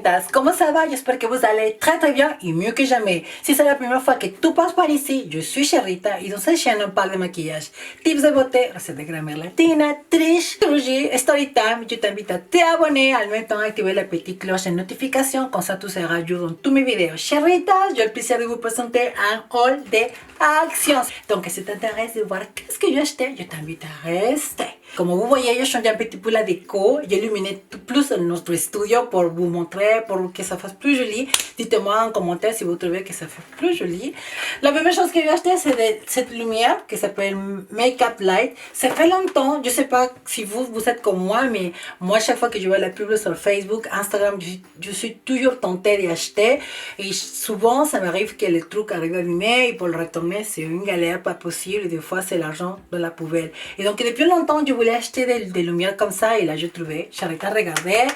Charitas, comment ça va? J'espère que vous allez très très bien et mieux que jamais. Si c'est la première fois que tu passes par ici, je suis Charita et dans cette chaîne on parle de maquillage, tips de beauté, recettes de grammaire latina, triche, chirurgie, story time. Je t'invite à t'abonner, en même temps activer la petite cloche de notification, comme ça tu seras à jour dans tous mes vidéos. Charitas, j'ai le plaisir de vous présenter un haul d'actions. Donc si t'intéresse de voir qu'est-ce que j'ai acheté, je t'invite à rester. Comme vous voyez, j'ai changé un petit peu la déco, j'ai illuminé plus notre studio pour vous montrer, pour que ça fasse plus joli. Dites-moi en commentaire si vous trouvez que ça fait plus joli. La première chose que j'ai acheté, c'est cette lumière qui s'appelle Makeup Light. Ça fait longtemps, je sais pas si vous êtes comme moi, mais moi, chaque fois que je vois la pub sur Facebook, Instagram, je suis toujours tentée d'acheter. Et souvent, ça m'arrive que le truc arrive abîmé et pour le retourner, c'est une galère pas possible. Et des fois, c'est l'argent dans la poubelle. Et donc, depuis longtemps, je voulais acheter des lumières comme ça et là, j'ai trouvé. J'arrête à regarder.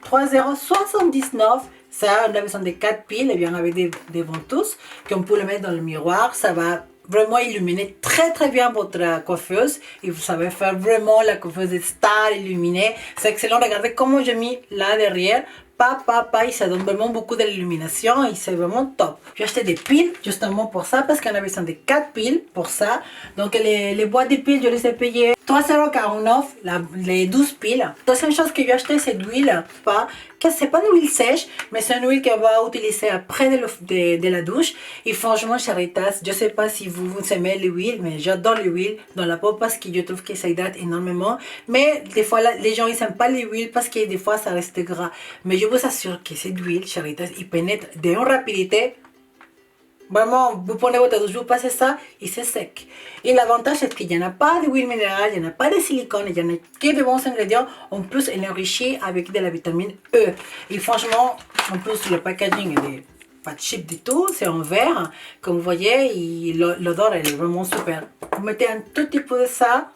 3,79 €. Ça, on a besoin de 4 piles et bien avec des ventouses qu'on peut le mettre dans le miroir. Ça va vraiment illuminer très très bien votre coiffeuse et vous savez faire vraiment la coiffeuse de star illuminée. C'est excellent. Regardez comment j'ai mis là derrière. Et ça donne vraiment beaucoup d'illumination et c'est vraiment top. J'ai acheté des piles justement pour ça parce qu'on a besoin de 4 piles pour ça. Donc les boîtes de piles, je les ai payées 3,49 € les 12 piles. Deuxième chose que j'ai acheté, c'est d'huile. C'est pas une huile sèche, mais c'est une huile qu'on va utiliser après de la douche. Et franchement, Charitas, je sais pas si vous aimez l'huile, mais j'adore l'huile dans la peau parce que je trouve que ça hydrate énormément. Mais des fois, les gens ils n'aiment pas l'huile parce que des fois ça reste gras. Mais je vous assure que cette huile, Charitas, il pénètre d'une rapidité. Vraiment, vous prenez votre douche, vous passez ça et c'est sec. Et l'avantage c'est qu'il n'y en a pas d'huile minérale, il n'y en a pas de silicone, il n'y en a que de bons ingrédients. En plus, elle est enrichie avec de la vitamine E. Et franchement, en plus, le packaging est pas cheap du tout, c'est en verre. Comme vous voyez, l'odeur elle est vraiment super. Vous mettez un tout petit peu de ça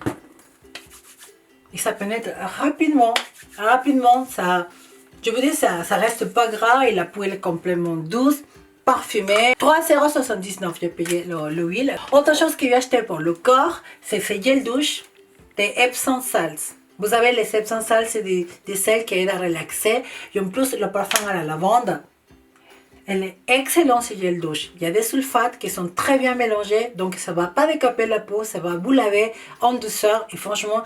et ça pénètre rapidement. Ça, je vous dis, ça reste pas gras et la peau elle est complètement douce. Parfumé. 3,79 €, j'ai payé l'huile. Autre chose que j'ai acheté pour le corps, c'est ce gel douche de Epsom Salts. Vous savez, les Epsom Salts, c'est des sels qui aident à relaxer. Et en plus, le parfum à la lavande. Elle est excellente ce gel douche. Il y a des sulfates qui sont très bien mélangés, donc ça ne va pas décaper la peau, ça va vous laver en douceur. Et franchement,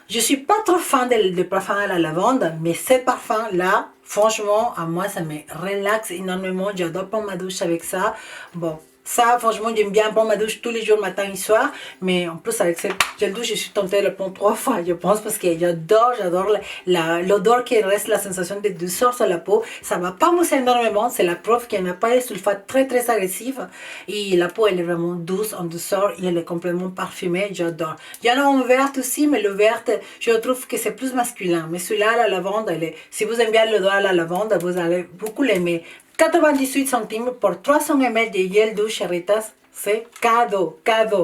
je ne suis pas trop fan de parfum à la lavande, mais ces parfums-là, franchement, à moi, ça me relaxe énormément. J'adore prendre ma douche avec ça. Bon, ça, franchement, j'aime bien prendre ma douche tous les jours, matin et soir. Mais en plus, avec cette gel douche, je suis tentée de le prendre 3 fois, je pense, parce que j'adore l'odeur qui reste, la sensation de douceur sur la peau. Ça ne va pas mousser énormément. C'est la preuve qu'il n'y a pas de sulfate très, très agressif. Et la peau, elle est vraiment douce, en douceur, et elle est complètement parfumée. J'adore. Il y en a en vert aussi, mais le vert, je trouve que c'est plus masculin. Mais celui-là, la lavande, si vous aimez bien l'odeur à la lavande, vous allez beaucoup l'aimer. 98 centimes pour 300 ml de gel douche Charitas, c'est cadeau.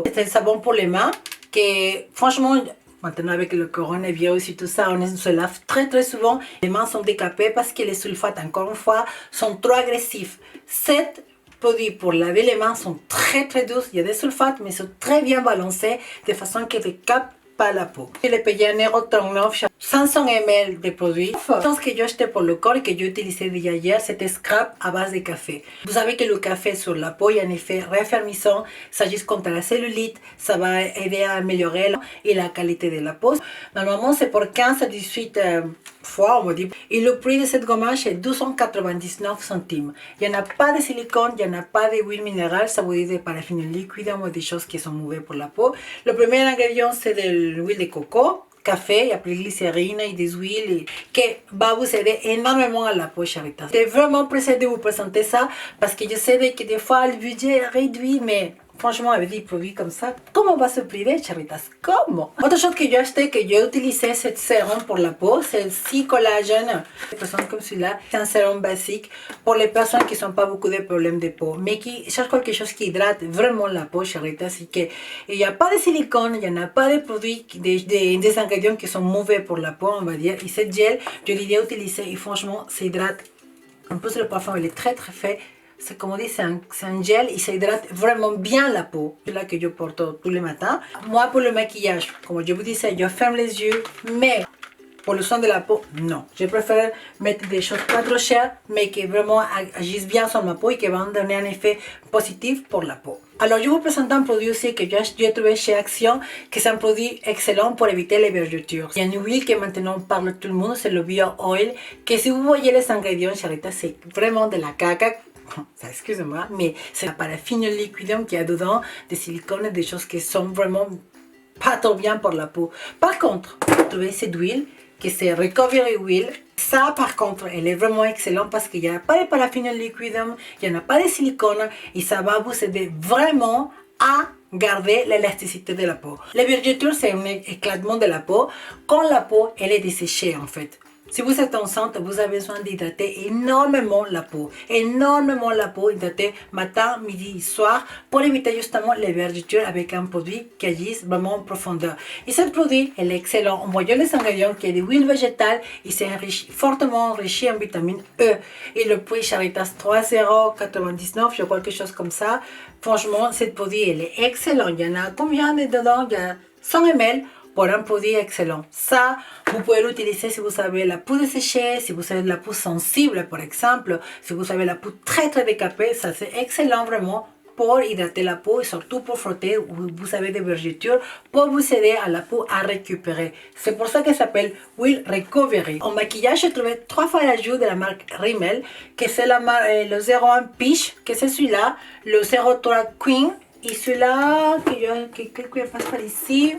C'est un savon pour les mains que franchement, maintenant avec le coronavirus et tout ça, on se lave très très souvent. Les mains sont décapées parce que les sulfates, encore une fois, sont trop agressifs. 7 produits pour laver les mains sont très très douces. Il y a des sulfates, mais ils sont très bien balancés de façon qu'ils ne décapent pas la peau. Je l'ai payé 1,39 €, 500 ml de produits. La chose que j'ai acheté pour le corps et que j'ai utilisé déjà hier, c'était scrap à base de café. Vous savez que le café sur la peau, il y a un effet raffermissant, ça agit contre la cellulite, ça va aider à améliorer la qualité de la peau. Normalement, c'est pour 15 à 18 fois, on va dire. Et le prix de cette gommage est 299 centimes. Il n'y en a pas de silicone, il n'y en a pas d'huile minérale, ça vous dit des paraffines liquides ou des choses qui sont mauvaises pour la peau. Le premier ingrédient, c'est de l'huile de coco, café, et après glycérine et des huiles qui va vous aider énormément à la peau, Charitas. J'étais vraiment pressée de vous présenter ça parce que je sais que des fois le budget est réduit, mais franchement, avec des produits comme ça, comment on va se priver, Charitas? Comment? Autre chose que j'ai acheté, que j'ai utilisé, c'est sérum pour la peau. C'est le C-Collagène. Des personnes comme celui-là, c'est un sérum basique pour les personnes qui n'ont pas beaucoup de problèmes de peau, mais qui cherchent quelque chose qui hydrate vraiment la peau, Charitas. Il n'y a pas de silicone, il n'y en a pas de produits, des ingrédients qui sont mauvais pour la peau, on va dire. Et cette gel, je l'ai utilisé et franchement, ça hydrate. En plus, le parfum, il est très très fait. C'est comme on dit, c'est un gel, il s'hydrate vraiment bien la peau. C'est là que je porte tous les matins. Moi, pour le maquillage, comme je vous disais, je ferme les yeux, mais pour le soin de la peau, non. Je préfère mettre des choses pas trop chères, mais qui vraiment agissent bien sur ma peau et qui vont donner un effet positif pour la peau. Alors, je vous présente un produit aussi que j'ai trouvé chez Action, qui est un produit excellent pour éviter les vergetures. Il y a une huile que maintenant parle tout le monde, c'est le Bio Oil, que si vous voyez les ingrédients, Charita, c'est vraiment de la caca. Excusez-moi, mais c'est la paraffine liquidum qu'il y a dedans, des silicones, des choses qui sont vraiment pas trop bien pour la peau. Par contre, vous trouvez cette huile, que c'est Recovery Oil. Ça, par contre, elle est vraiment excellente parce qu'il n'y a pas de paraffine liquidum, il n'y en a pas de silicone et ça va vous aider vraiment à garder l'élasticité de la peau. Les vergetures, c'est un éclatement de la peau quand la peau, elle est desséchée en fait. Si vous êtes enceinte, vous avez besoin d'hydrater énormément la peau. Énormément la peau, hydrater matin, midi, soir, pour éviter justement les vergetures avec un produit qui agisse vraiment en profondeur. Et ce produit, il est excellent. En voyant les ingrédients, qui est de l'huile végétale, il s'est fortement enrichi en vitamine E. Et le prix Charitas 3,99 €, je crois quelque chose comme ça. Franchement, ce produit, il est excellent. Il y en a combien dedans? Il y a 100 ml. Pour un produit excellent. Ça, vous pouvez l'utiliser si vous avez la peau desséchée, si vous avez de la peau sensible, par exemple, si vous avez la peau très décapée, ça c'est excellent vraiment pour hydrater la peau et surtout pour frotter où vous avez des vergetures, pour vous aider à la peau à récupérer. C'est pour ça que ça s'appelle Will Recovery. En maquillage, j'ai trouvé 3 fois l'ajout de la marque Rimmel, que c'est le 01 Peach, que c'est celui-là, le 03 Queen, et celui-là, que passe par ici,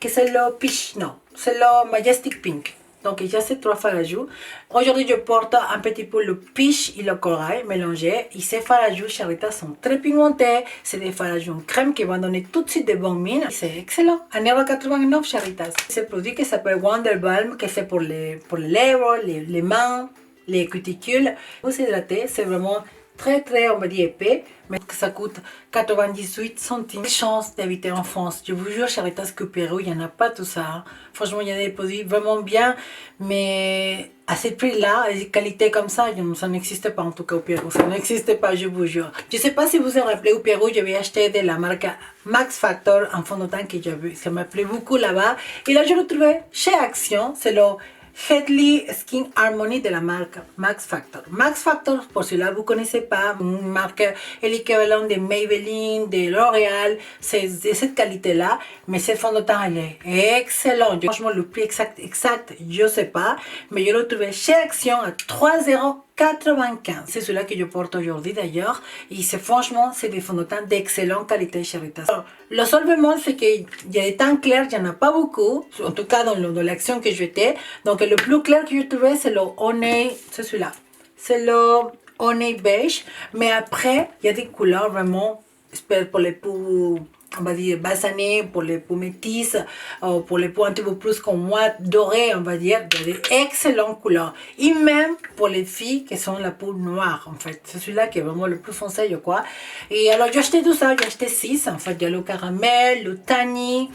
que c'est le Peach, non, c'est le Majestic Pink. Donc, il y a ces 3 fards à joues. Aujourd'hui, je porte un petit peu le Peach et le corail mélangés. Et ces fards à joues, Charita, sont très pigmentés. C'est des fards à joues en crème qui vont donner tout de suite de bonnes mines. C'est excellent. 1,89 €, Charitas. C'est un produit qui s'appelle Wonder Balm, que c'est pour les lèvres, les mains, les cuticules. Vous hydratez, c'est vraiment très, on va dire, épais, mais ça coûte 98 centimes. Chance d'éviter en France. Je vous jure, Charitas, que Pérou, il n'y en a pas tout ça. Hein. Franchement, il y a des produits vraiment bien, mais à ce prix-là, à qualité comme ça n'existe pas en tout cas au Pérou. Ça n'existe pas, je vous jure. Je ne sais pas si vous vous rappelez, au Pérou, j'avais acheté de la marque Max Factor, un fond de teint que j'avais, ça m'appelait beaucoup là-bas. Et là, je le trouvais chez Action, c'est le Headley Skin Harmony de la marque Max Factor. Max Factor, pour cela vous ne connaissez pas, une marque l'équivalent de Maybelline, de L'Oréal, c'est de cette qualité-là, mais ce fond de teint, il est excellent. Franchement, le prix exact, je ne sais pas, mais je l'ai trouvé chez Action à 3,95 €. C'est celui que je porte aujourd'hui d'ailleurs, et franchement, c'est des fonds de teint d'excellente qualité, Charitas. Le seul bémol, c'est qu'il y a des teints clairs, il n'y en a pas beaucoup, en tout cas dans l'action que j'étais. Donc le plus clair que j'ai trouvé, c'est le Honey, c'est celui-là. C'est le Honey Beige, mais après, il y a des couleurs vraiment, pour les peaux, on va dire, basanées, pour les peaux métisses, pour les peaux un petit peu plus comme moi, dorées, on va dire, il y a des excellentes couleurs. Et même pour les filles qui sont la peau noire, en fait. C'est celui-là qui est vraiment le plus foncé, je crois. Et alors, j'ai acheté tout ça, j'ai acheté 6, en fait. Il y a le caramel, le tani.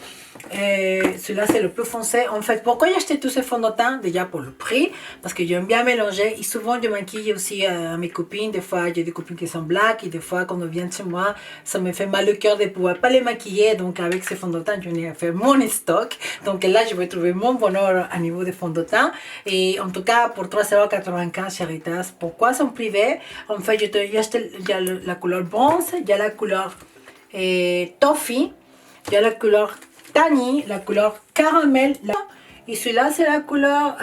Celui-là, c'est le plus foncé. En fait, pourquoi j'ai acheté tous ces fonds de teint? Déjà pour le prix, parce que j'aime bien mélanger. Et souvent, je maquille aussi à mes copines. Des fois, j'ai des copines qui sont black. Et des fois, quand on vient chez moi, ça me fait mal au cœur de pouvoir pas les maquiller. Donc, avec ces fonds de teint, je viens faire mon stock. Donc là, je vais trouver mon bonheur à niveau des fonds de teint. Et en tout cas, pour 3,95 €, Charitas. Pourquoi sont privés? En fait, j'ai acheté, il y a la couleur bronze, il y a la couleur toffee, il y a la couleur Tani, la couleur caramel, et celui-là c'est la couleur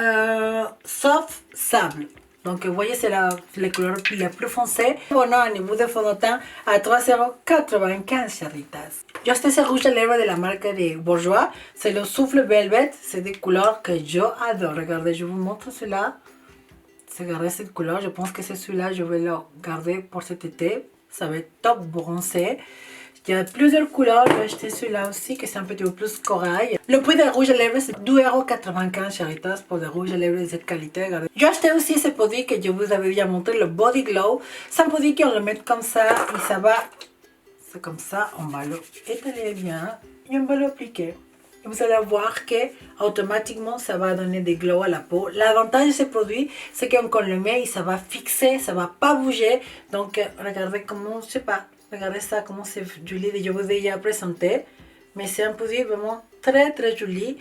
soft sable. Donc vous voyez, c'est la couleur la plus foncée. Bon, à niveau de fond de teint à 3,95 €, Charitas. J'ai acheté ce rouge à lèvres de la marque de Bourjois, c'est le Souffle Velvet, c'est des couleurs que j'adore. Regardez, je vous montre celui-là. Regardez cette couleur, je pense que c'est celui-là, je vais le garder pour cet été. Ça va être top bronzé. Il y a plusieurs couleurs, j'ai acheté celui-là aussi, que c'est un petit peu plus corail. Le prix des rouges à lèvres, c'est 2,95 €, Charitas, pour des rouges à lèvres de cette qualité. Regardez. J'ai acheté aussi ce produit que je vous avais déjà montré, le Body Glow. C'est un produit qu'on le met comme ça, et ça va, c'est comme ça, on va le étaler bien, et on va l'appliquer. Et vous allez voir que automatiquement ça va donner des glows à la peau. L'avantage de ce produit, c'est qu'on le met et ça va fixer, ça va pas bouger. Donc regardez comment, je sais pas, regardez ça, comment c'est joli. Je vous ai déjà présenté, mais c'est un produit vraiment très joli.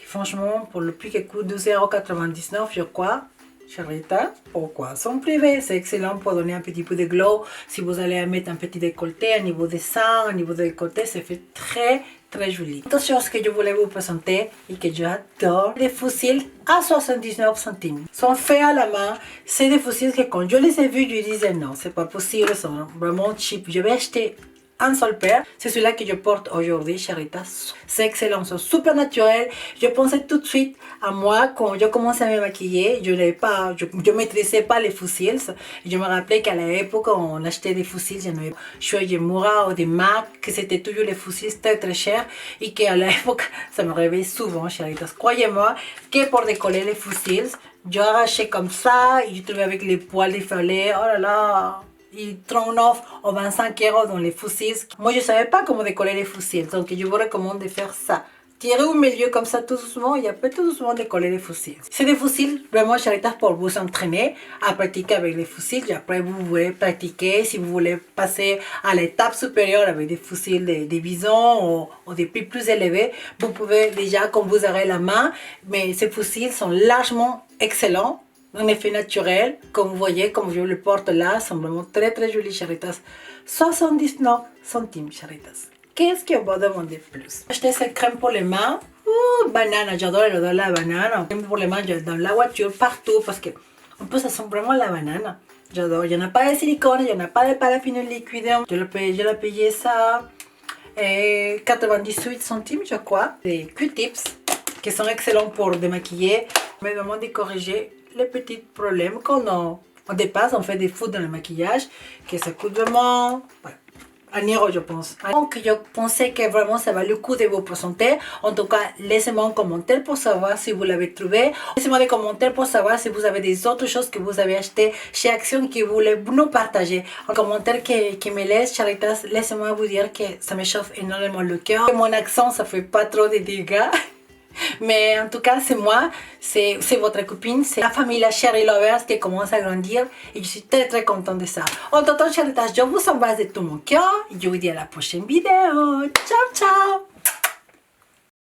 Franchement, pour le prix qui coûte 12,99 €, je crois, Charita, pourquoi son privé? C'est excellent pour donner un petit peu de glow. Si vous allez mettre un petit décolleté au niveau des seins, au niveau des décolleté, ça fait très très joli. Autre chose que je voulais vous présenter et que j'adore, des fossiles à 79 centimes. Ils sont faits à la main. C'est des fossiles que quand je les ai vus, je disais non, c'est pas possible, ils sont vraiment cheap. Je vais acheter un seul paire, c'est celui-là que je porte aujourd'hui, Charitas. C'est excellent, c'est super naturel. Je pensais tout de suite à moi quand je commençais à me maquiller. Je maîtrisais pas les fossiles. Je me rappelais qu'à l'époque, on achetait des fossiles, j'en avais chez Yemura ou des MAC, que c'était toujours les fossiles très très chers et qu'à l'époque, ça me réveillait souvent, Charitas. Croyez-moi que pour décoller les fossiles, je arrachais comme ça et je trouvais avec les poils défalés, oh là là, ils 39 ou 25 € dans les fossiles. Moi, je ne savais pas comment décoller les fossiles, donc je vous recommande de faire ça. Tirez au milieu comme ça tout doucement et après tout doucement décoller les fossiles. C'est des fossiles vraiment Charitas pour vous entraîner à pratiquer avec les fossiles. Et après, vous voulez pratiquer, si vous voulez passer à l'étape supérieure avec des fossiles des bisons ou des prix plus élevés, vous pouvez déjà, comme vous aurez la main, mais ces fossiles sont largement excellents. Un effet naturel, comme vous voyez, comme je le porte là, sont vraiment très très jolis, Charitas. 79 centimes, Charitas. Qu'est-ce qu'on va demander plus? Acheter cette crème pour les mains. Banane, j'adore l'odeur de la banane. Crème pour les mains, dans la voiture, partout, parce que en plus, ça sent vraiment la banane. J'adore. Il n'y en a pas de silicone, il n'y en a pas de paraffine liquide. Je l'ai payé ça 98 centimes, je crois. Des Q-tips qui sont excellents pour démaquiller, mais vraiment de corriger les petits problèmes qu'on dépasse, on fait des fautes dans le maquillage, que ça coûte vraiment 1 € je pense. Donc je pensais que vraiment ça va le coup de vous présenter. En tout cas, laissez-moi un commentaire pour savoir si vous l'avez trouvé. Laissez-moi des commentaires pour savoir si vous avez des autres choses que vous avez achetées chez Action que vous voulez nous partager. Un commentaire qui me laisse, Charitas, laissez-moi vous dire que ça me chauffe énormément le cœur. Mon accent, ça fait pas trop de dégâts. Mais en tout cas, c'est moi, c'est votre copine, c'est la famille Cherry Lovers qui commence à grandir et je suis très très contente de ça. En tout cas, Charitas, je vous embrasse de tout mon cœur et je vous dis à la prochaine vidéo. Ciao, ciao!